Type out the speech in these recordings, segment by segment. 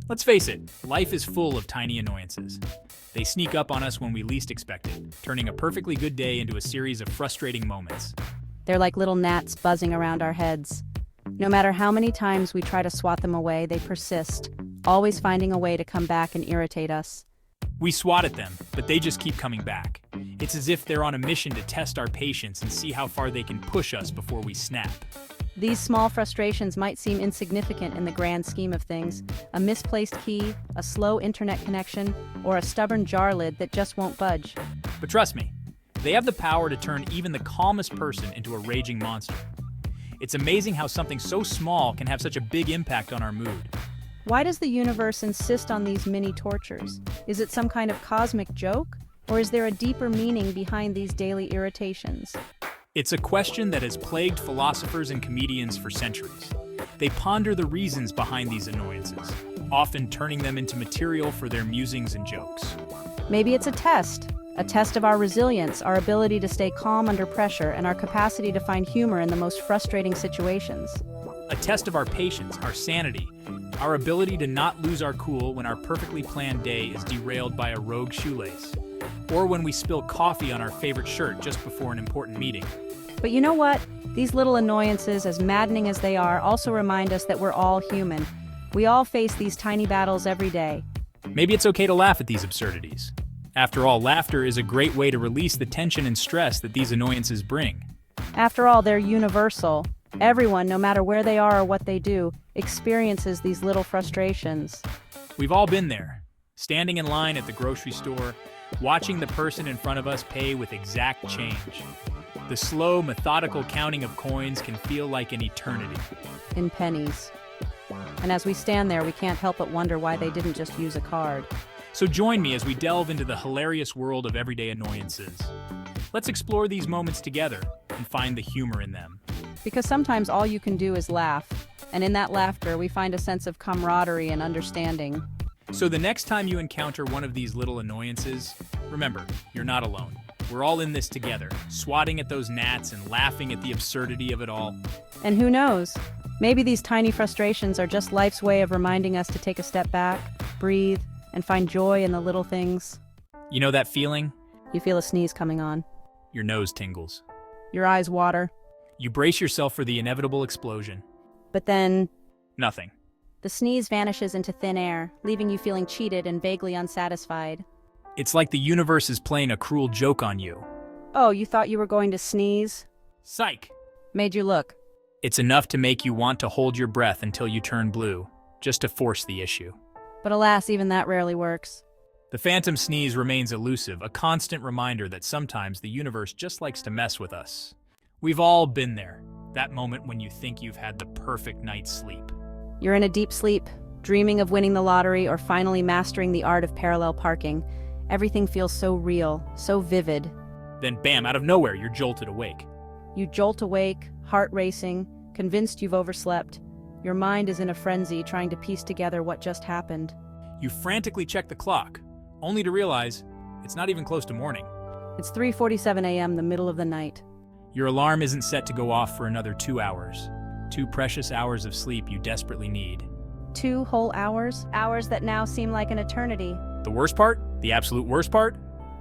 Let's face it, life is full of tiny annoyances. They sneak up on us when we least expect it, turning a perfectly good day into a series of frustrating moments. They're like little gnats buzzing around our heads. No matter how many times we try to swat them away, they persist, always finding a way to come back and irritate us. We swat at them, but they just keep coming back. It's as if they're on a mission to test our patience and see how far they can push us before we snap. These small frustrations might seem insignificant in the grand scheme of things. A misplaced key, a slow internet connection, or a stubborn jar lid that just won't budge. But trust me, they have the power to turn even the calmest person into a raging monster. It's amazing how something so small can have such a big impact on our mood. Why does the universe insist on these mini tortures? Is it some kind of cosmic joke? Or is there a deeper meaning behind these daily irritations? It's a question that has plagued philosophers and comedians for centuries. They ponder the reasons behind these annoyances, often turning them into material for their musings and jokes. Maybe it's a test of our resilience, our ability to stay calm under pressure, and our capacity to find humor in the most frustrating situations. A test of our patience, our sanity, our ability to not lose our cool when our perfectly planned day is derailed by a rogue shoelace, or when we spill coffee on our favorite shirt just before an important meeting. But you know what? These little annoyances, as maddening as they are, also remind us that we're all human. We all face these tiny battles every day. Maybe it's okay to laugh at these absurdities. After all, laughter is a great way to release the tension and stress that these annoyances bring. After all, they're universal. Everyone, no matter where they are or what they do, experiences these little frustrations. We've all been there, standing in line at the grocery store, watching the person in front of us pay with exact change. The slow, methodical counting of coins can feel like an eternity. In pennies. And as we stand there, we can't help but wonder why they didn't just use a card. So join me as we delve into the hilarious world of everyday annoyances. Let's explore these moments together and find the humor in them. Because sometimes all you can do is laugh, and in that laughter we find a sense of camaraderie and understanding. So the next time you encounter one of these little annoyances, remember, you're not alone. We're all in this together, swatting at those gnats and laughing at the absurdity of it all. And who knows? Maybe these tiny frustrations are just life's way of reminding us to take a step back, breathe, and find joy in the little things. You know that feeling? You feel a sneeze coming on. Your nose tingles. Your eyes water. You brace yourself for the inevitable explosion. But then, Nothing. the sneeze vanishes into thin air, leaving you feeling cheated and vaguely unsatisfied. It's like the universe is playing a cruel joke on you. Oh, you thought you were going to sneeze? Psych! Made you look. It's enough to make you want to hold your breath until you turn blue, just to force the issue. But alas, even that rarely works. The phantom sneeze remains elusive, a constant reminder that sometimes the universe just likes to mess with us. We've all been there, that moment when you think you've had the perfect night's sleep. You're in a deep sleep, dreaming of winning the lottery or finally mastering the art of parallel parking. Everything feels so real, so vivid. Then bam, out of nowhere, you're jolted awake. You jolt awake, heart racing, convinced you've overslept. Your mind is in a frenzy, trying to piece together what just happened. You frantically check the clock, only to realize it's not even close to morning. It's 3:47 a.m., the middle of the night. Your alarm isn't set to go off for another 2 hours. 2 precious hours of sleep you desperately need. 2 whole hours? Hours that now seem like an eternity. The worst part? The absolute worst part?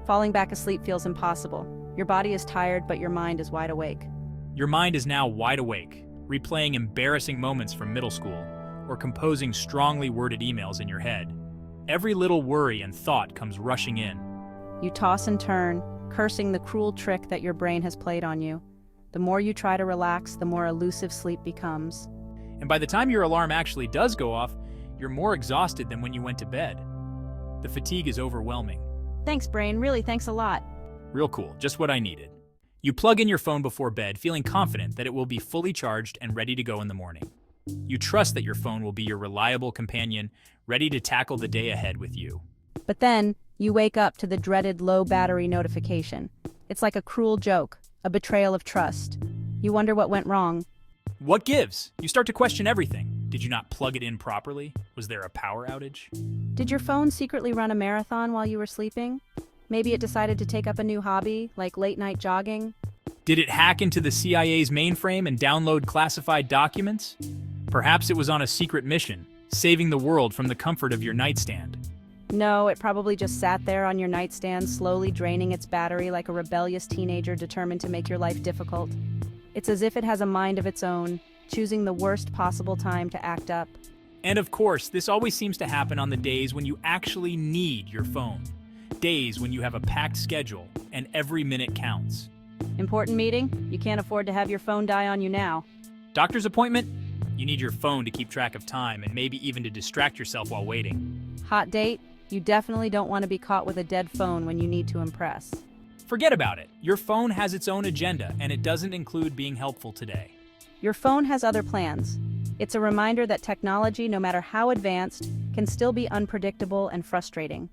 Falling back asleep feels impossible. Your body is tired, but your mind is wide awake. Your mind is now wide awake, replaying embarrassing moments from middle school, or composing strongly worded emails in your head. Every little worry and thought comes rushing in. You toss and turn, cursing the cruel trick that your brain has played on you. The more you try to relax, the more elusive sleep becomes. And by the time your alarm actually does go off, you're more exhausted than when you went to bed. The fatigue is overwhelming. Thanks, brain. Really, thanks a lot. Real cool, just what I needed. You plug in your phone before bed, feeling confident that it will be fully charged and ready to go in the morning. You trust that your phone will be your reliable companion, ready to tackle the day ahead with you. But then, you wake up to the dreaded low battery notification. It's like a cruel joke, a betrayal of trust. You wonder what went wrong. What gives? You start to question everything. Did you not plug it in properly? Was there a power outage? Did your phone secretly run a marathon while you were sleeping? Maybe it decided to take up a new hobby, like late-night jogging? Did it hack into the CIA's mainframe and download classified documents? Perhaps it was on a secret mission, saving the world from the comfort of your nightstand. No, it probably just sat there on your nightstand, slowly draining its battery like a rebellious teenager determined to make your life difficult. It's as if it has a mind of its own, choosing the worst possible time to act up. And of course, this always seems to happen on the days when you actually need your phone. Days when you have a packed schedule and every minute counts. Important meeting? You can't afford to have your phone die on you now. Doctor's appointment? You need your phone to keep track of time and maybe even to distract yourself while waiting. Hot date? You definitely don't want to be caught with a dead phone when you need to impress. Forget about it. Your phone has its own agenda, and it doesn't include being helpful today. Your phone has other plans. It's a reminder that technology, no matter how advanced, can still be unpredictable and frustrating.